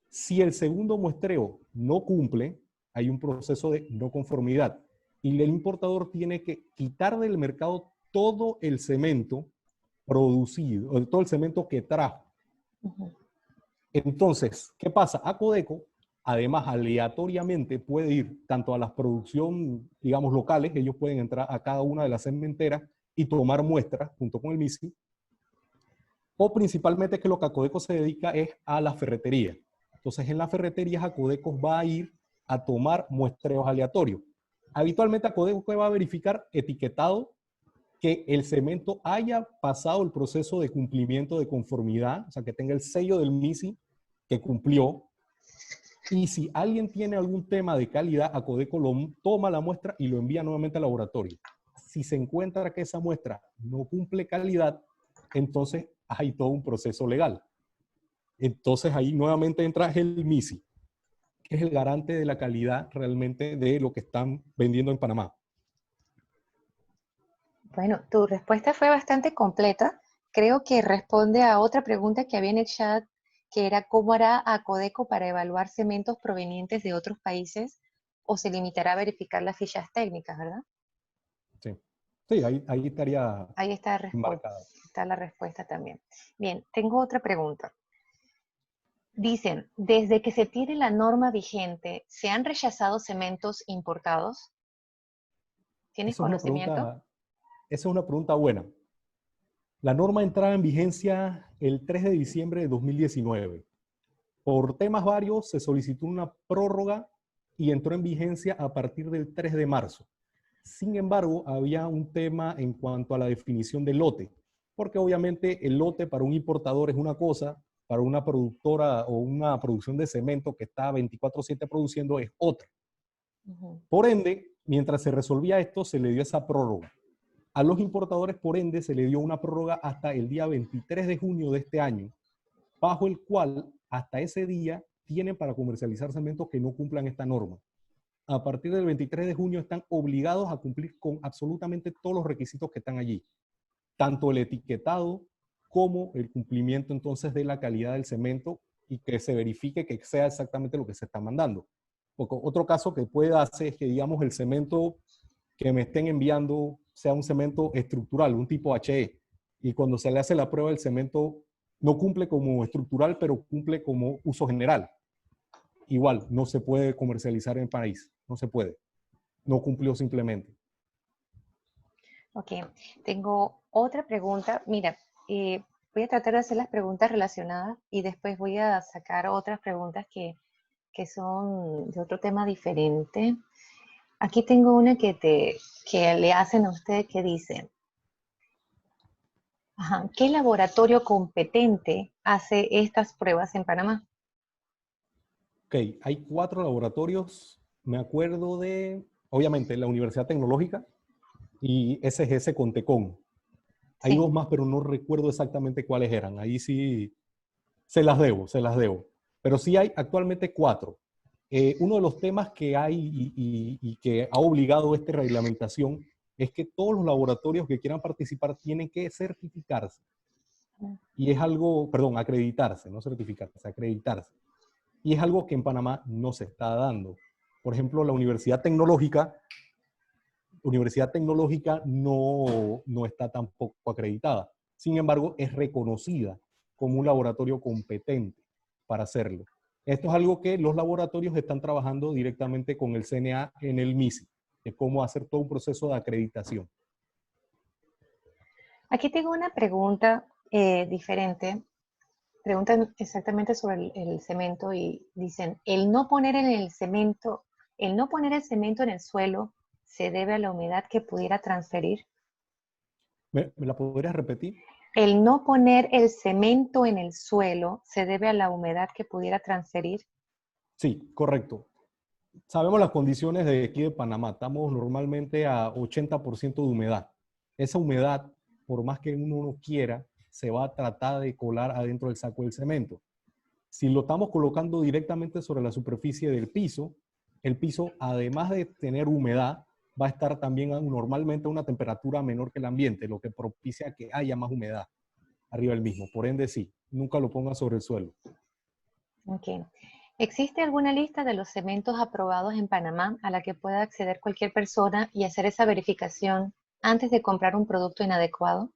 Si el segundo muestreo no cumple, hay un proceso de no conformidad y el importador tiene que quitar del mercado todo el cemento producido, todo el cemento que trajo. Entonces, ¿qué pasa? Acodeco, además, aleatoriamente puede ir tanto a las producciones, digamos, locales, ellos pueden entrar a cada una de las cementeras y tomar muestras junto con el MISI, o principalmente que lo que Acodeco se dedica es a la ferretería. Entonces, en las ferreterías, Acodeco va a ir a tomar muestreos aleatorios. Habitualmente, Acodeco va a verificar etiquetado que el cemento haya pasado el proceso de cumplimiento de conformidad, o sea, que tenga el sello del MISI que cumplió. Y si alguien tiene algún tema de calidad, Acodeco lo toma la muestra y lo envía nuevamente al laboratorio. Si se encuentra que esa muestra no cumple calidad, entonces hay todo un proceso legal. Entonces ahí nuevamente entra el MISI, que es el garante de la calidad realmente de lo que están vendiendo en Panamá. Bueno, tu respuesta fue bastante completa. Creo que responde a otra pregunta que había en el chat, que era ¿cómo hará Acodeco para evaluar cementos provenientes de otros países o se limitará a verificar las fichas técnicas, ¿verdad? Sí, sí, ahí estaría Ahí está, embarcada. está la respuesta también. Bien, tengo otra pregunta. Dicen, desde que se tiene la norma vigente, ¿se han rechazado cementos importados? ¿Tienes Esa es una conocimiento? pregunta, esa es una pregunta buena. La norma entraba en vigencia el 3 de diciembre de 2019. Por temas varios se solicitó una prórroga y entró en vigencia a partir del 3 de marzo. Sin embargo, había un tema en cuanto a la definición del lote, porque obviamente el lote para un importador es una cosa, para una productora o una producción de cemento que está 24/7 produciendo es otra. Por ende, mientras se resolvía esto, se le dio esa prórroga. A los importadores, por ende, se le dio una prórroga hasta el día 23 de junio de este año, bajo el cual hasta ese día tienen para comercializar cementos que no cumplan esta norma. A partir del 23 de junio están obligados a cumplir con absolutamente todos los requisitos que están allí, tanto el etiquetado como el cumplimiento entonces de la calidad del cemento y que se verifique que sea exactamente lo que se está mandando. Porque otro caso que puede darse es que, digamos, el cemento que me estén enviando sea un cemento estructural, un tipo HE, y cuando se le hace la prueba el cemento no cumple como estructural, pero cumple como uso general. Igual, no se puede comercializar en el país, no se puede. No cumplió simplemente. Ok, tengo otra pregunta. Mira, voy a tratar de hacer las preguntas relacionadas y después voy a sacar otras preguntas que son de otro tema diferente. Aquí tengo una que le hacen a usted que dice, ¿qué laboratorio competente hace estas pruebas en Panamá? Ok, hay 4 laboratorios. Me acuerdo de, obviamente, la Universidad Tecnológica y SGS Contecón. Hay Sí. 2 más, pero no recuerdo exactamente cuáles eran. Ahí sí se las debo, se las debo. Pero sí hay actualmente 4. Uno de los temas que hay y que ha obligado esta reglamentación es que todos los laboratorios que quieran participar tienen que certificarse. Y es algo, perdón, acreditarse, no certificarse, acreditarse. Y es algo que en Panamá no se está dando. Por ejemplo, la Universidad Tecnológica no está tampoco acreditada. Sin embargo, es reconocida como un laboratorio competente para hacerlo. Esto es algo que los laboratorios están trabajando directamente con el CNA en el MISI, de cómo hacer todo un proceso de acreditación. Aquí tengo una pregunta diferente. Preguntan exactamente sobre el cemento y dicen, el no poner el cemento en el suelo se debe a la humedad que pudiera transferir. ¿Me la podrías repetir? El no poner el cemento en el suelo se debe a la humedad que pudiera transferir. Sí, correcto. Sabemos las condiciones de aquí de Panamá. Estamos normalmente a 80% de humedad. Esa humedad, por más que uno no quiera, se va a tratar de colar adentro del saco del cemento. Si lo estamos colocando directamente sobre la superficie del piso, el piso, además de tener humedad, va a estar también normalmente a una temperatura menor que el ambiente, lo que propicia que haya más humedad arriba del mismo. Por ende, sí, nunca lo ponga sobre el suelo. Okay. ¿Existe alguna lista de los cementos aprobados en Panamá a la que pueda acceder cualquier persona y hacer esa verificación antes de comprar un producto inadecuado?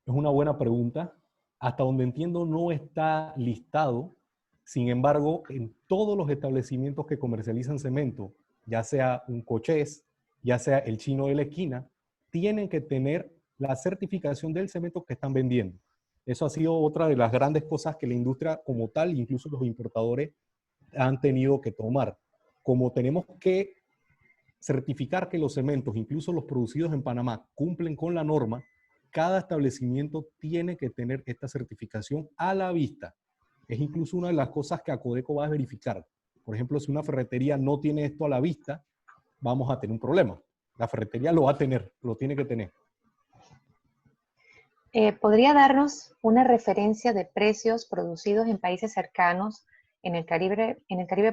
Es una buena pregunta. Hasta donde entiendo no está listado. Sin embargo, en todos los establecimientos que comercializan cemento, ya sea un Cochés, ya sea el chino de la esquina, tienen que tener la certificación del cemento que están vendiendo. Eso ha sido otra de las grandes cosas que la industria como tal, incluso los importadores, han tenido que tomar. Como tenemos que certificar que los cementos, incluso los producidos en Panamá, cumplen con la norma, cada establecimiento tiene que tener esta certificación a la vista. Es incluso una de las cosas que Acodeco va a verificar. Por ejemplo, si una ferretería no tiene esto a la vista, vamos a tener un problema. La ferretería lo va a tener, lo tiene que tener. ¿Podría darnos una referencia de precios producidos en países cercanos, en el Caribe,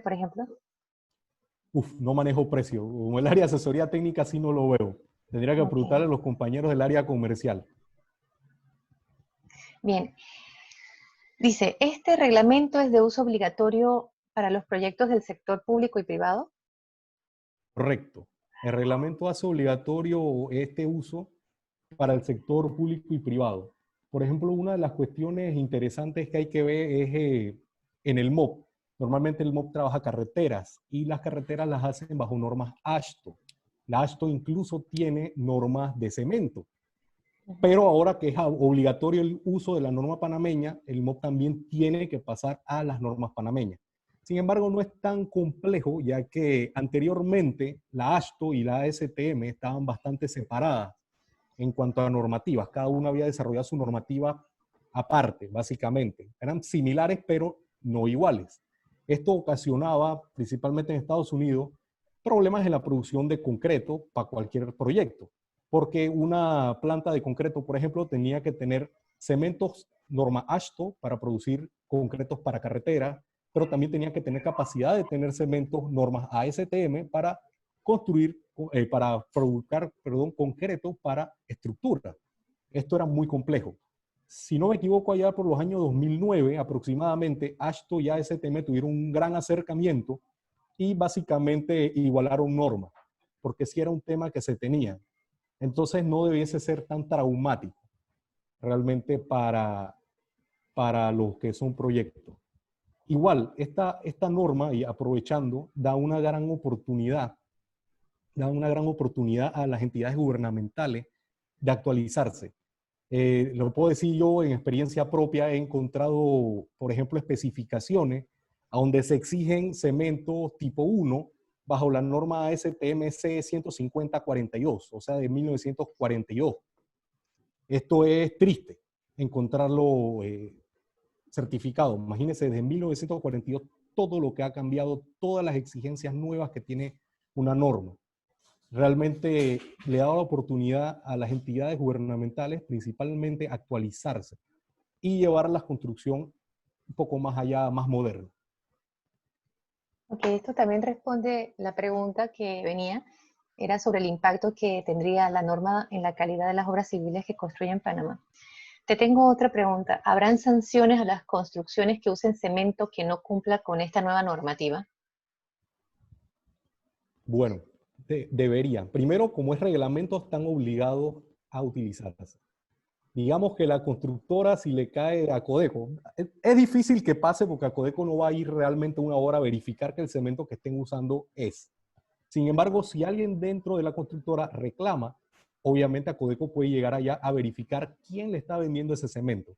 por ejemplo? No manejo precio. Como el área de asesoría técnica sí no lo veo. Tendría que preguntarle a los compañeros del área comercial. Bien. Dice, ¿este reglamento es de uso obligatorio para los proyectos del sector público y privado? Correcto. El reglamento hace obligatorio este uso para el sector público y privado. Por ejemplo, una de las cuestiones interesantes que hay que ver es en el MOP. Normalmente el MOP trabaja carreteras y las carreteras las hacen bajo normas AASHTO. La AASHTO incluso tiene normas de cemento. Pero ahora que es obligatorio el uso de la norma panameña, el MOP también tiene que pasar a las normas panameñas. Sin embargo, no es tan complejo, ya que anteriormente la AASHTO y la ASTM estaban bastante separadas en cuanto a normativas. Cada una había desarrollado su normativa aparte, básicamente. Eran similares, pero no iguales. Esto ocasionaba, principalmente en Estados Unidos, problemas en la producción de concreto para cualquier proyecto, porque una planta de concreto, por ejemplo, tenía que tener cementos norma AASHTO para producir concretos para carretera, pero también tenía que tener capacidad de tener cementos normas ASTM para construir, para fabricar, perdón, concreto para estructura. Esto era muy complejo. Si no me equivoco, allá por los años 2009 aproximadamente, AASHTO y ASTM tuvieron un gran acercamiento y básicamente igualaron normas, porque sí era un tema que se tenía. Entonces no debiese ser tan traumático realmente para los que son proyectos. Igual, esta norma, y aprovechando, da una gran oportunidad a las entidades gubernamentales de actualizarse. Lo puedo decir yo en experiencia propia, he encontrado, por ejemplo, especificaciones a donde se exigen cementos tipo 1 bajo la norma ASTM-C 15042, o sea, de 1942. Esto es triste, encontrarlo certificado. Imagínense, desde 1942, todo lo que ha cambiado, todas las exigencias nuevas que tiene una norma. Realmente le ha dado la oportunidad a las entidades gubernamentales, principalmente, actualizarse y llevar la construcción un poco más allá, más moderna. Ok, esto también responde la pregunta que venía, era sobre el impacto que tendría la norma en la calidad de las obras civiles que construyen Panamá. Te tengo otra pregunta. ¿Habrán sanciones a las construcciones que usen cemento que no cumpla con esta nueva normativa? Bueno, deberían. Primero, como es reglamento, están obligados a utilizarlas. Digamos que la constructora, si le cae a Codeco, es difícil que pase porque a Codeco no va a ir realmente una hora a verificar que el cemento que estén usando es. Sin embargo, si alguien dentro de la constructora reclama, obviamente a Codeco puede llegar allá a verificar quién le está vendiendo ese cemento.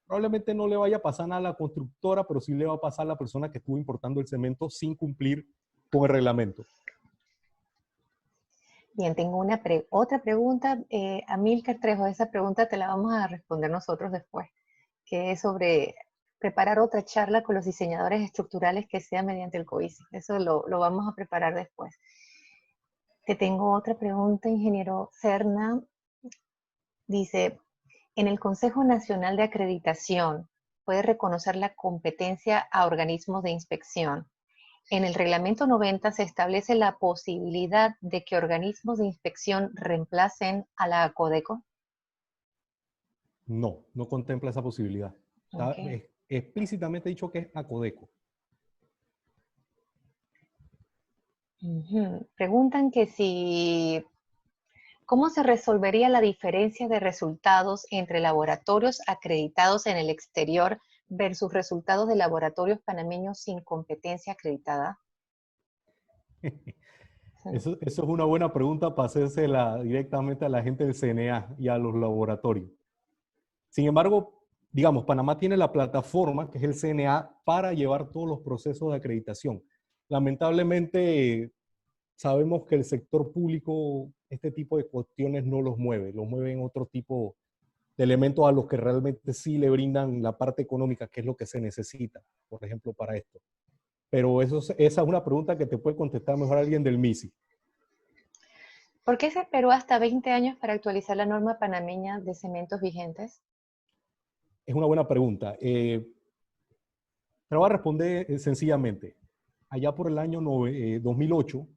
Probablemente no le vaya a pasar nada a la constructora, pero sí le va a pasar a la persona que estuvo importando el cemento sin cumplir con el reglamento. Bien, tengo otra pregunta. Amílcar Trejo, esa pregunta te la vamos a responder nosotros después, que es sobre preparar otra charla con los diseñadores estructurales que sea mediante el COICI. Eso lo vamos a preparar después. Te tengo otra pregunta, ingeniero Serna. Dice, en el Consejo Nacional de Acreditación puede reconocer la competencia a organismos de inspección. En el reglamento 90 se establece la posibilidad de que organismos de inspección reemplacen a la Codeco. No, no contempla esa posibilidad. Está Okay. explícitamente dicho que es a Codeco. Preguntan que si, ¿cómo se resolvería la diferencia de resultados entre laboratorios acreditados en el exterior versus resultados de laboratorios panameños sin competencia acreditada? Eso es una buena pregunta para hacérsela directamente a la gente del CNA y a los laboratorios. Sin embargo, digamos, Panamá tiene la plataforma, que es el CNA, para llevar todos los procesos de acreditación. Lamentablemente, sabemos que el sector público este tipo de cuestiones no los mueven otro tipo de elementos a los que realmente sí le brindan la parte económica, que es lo que se necesita, por ejemplo, para esto. Pero esa es una pregunta que te puede contestar mejor alguien del MISI. ¿Por qué se esperó hasta 20 años para actualizar la norma panameña de cementos vigentes? Es una buena pregunta. Te lo voy a responder sencillamente. Allá por el año 2008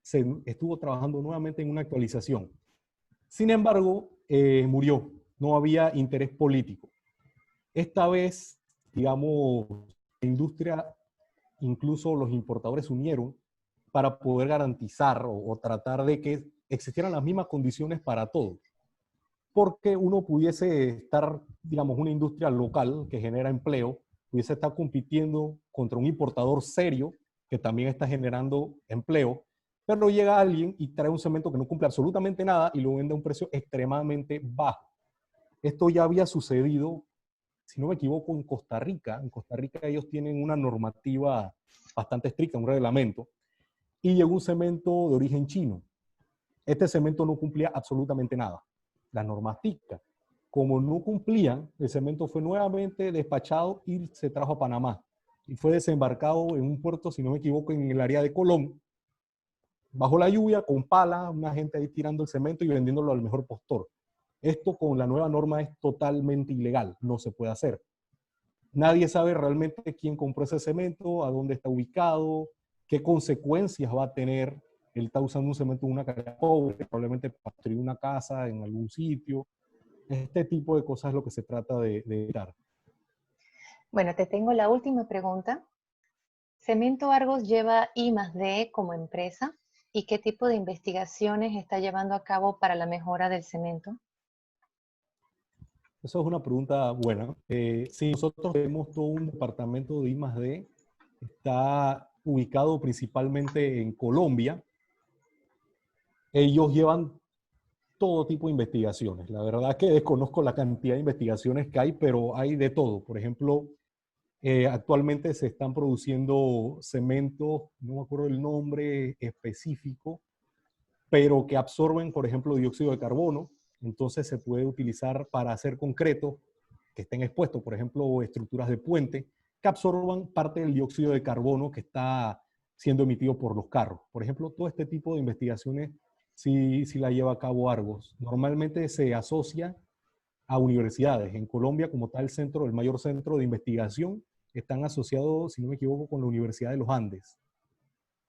se estuvo trabajando nuevamente en una actualización. Sin embargo, murió. No había interés político. Esta vez, digamos, la industria, incluso los importadores se unieron para poder garantizar o tratar de que existieran las mismas condiciones para todos. Porque uno pudiese estar, digamos, una industria local que genera empleo, pudiese estar compitiendo contra un importador serio que también está generando empleo, pero llega alguien y trae un cemento que no cumple absolutamente nada y lo vende a un precio extremadamente bajo. Esto ya había sucedido, si no me equivoco, en Costa Rica. En Costa Rica ellos tienen una normativa bastante estricta, un reglamento, y llegó un cemento de origen chino. Este cemento no cumplía absolutamente nada, la normativa. como no cumplían, el cemento fue nuevamente despachado y se trajo a Panamá. Y fue desembarcado en un puerto, si no me equivoco, en el área de Colón, bajo la lluvia, con pala, una gente ahí tirando el cemento y vendiéndolo al mejor postor. Esto con la nueva norma es totalmente ilegal, no se puede hacer. Nadie sabe realmente quién compró ese cemento, a dónde está ubicado, qué consecuencias va a tener. Él está usando un cemento de una calidad pobre, probablemente para construir una casa en algún sitio. Este tipo de cosas es lo que se trata de evitar. Bueno, te tengo la última pregunta. Cemento Argos lleva I+D como empresa, ¿y qué tipo de investigaciones está llevando a cabo para la mejora del cemento? Eso es una pregunta buena. Sí, nosotros tenemos todo un departamento de I+D. Está ubicado principalmente en Colombia. Ellos llevan todo tipo de investigaciones. La verdad que desconozco la cantidad de investigaciones que hay, pero hay de todo. Por ejemplo, actualmente se están produciendo cementos, no me acuerdo el nombre específico, pero que absorben, por ejemplo, dióxido de carbono. Entonces se puede utilizar para hacer concreto que estén expuestos, por ejemplo, estructuras de puente, que absorban parte del dióxido de carbono que está siendo emitido por los carros. Por ejemplo, todo este tipo de investigaciones sí la lleva a cabo Argos. Normalmente se asocia a universidades. En Colombia, como tal centro, el mayor centro de investigación, están asociados, si no me equivoco, con la Universidad de los Andes.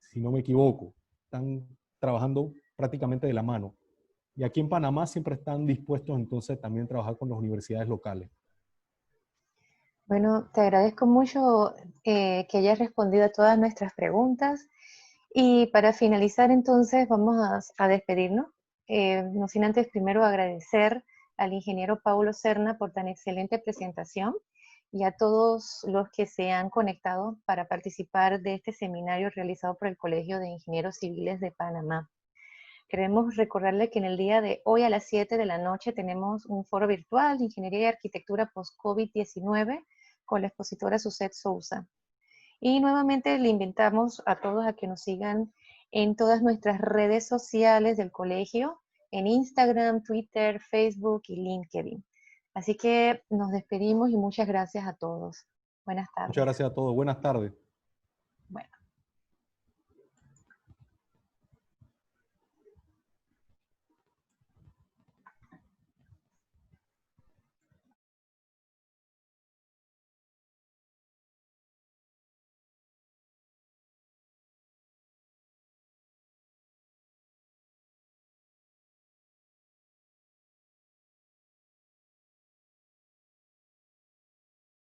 Si no me equivoco, están trabajando prácticamente de la mano. Y aquí en Panamá siempre están dispuestos entonces también a trabajar con las universidades locales. Bueno, te agradezco mucho que hayas respondido a todas nuestras preguntas. Y para finalizar entonces vamos a despedirnos. No sin antes primero agradecer al ingeniero Paulo Serna por tan excelente presentación y a todos los que se han conectado para participar de este seminario realizado por el Colegio de Ingenieros Civiles de Panamá. Queremos recordarle que en el día de hoy a las 7 de la noche tenemos un foro virtual de Ingeniería y Arquitectura post-COVID-19 con la expositora Suset Sousa. Y nuevamente le invitamos a todos a que nos sigan en todas nuestras redes sociales del colegio, en Instagram, Twitter, Facebook y LinkedIn. Así que nos despedimos y muchas gracias a todos. Buenas Muchas tardes. gracias a todos. Buenas tardes. Bueno.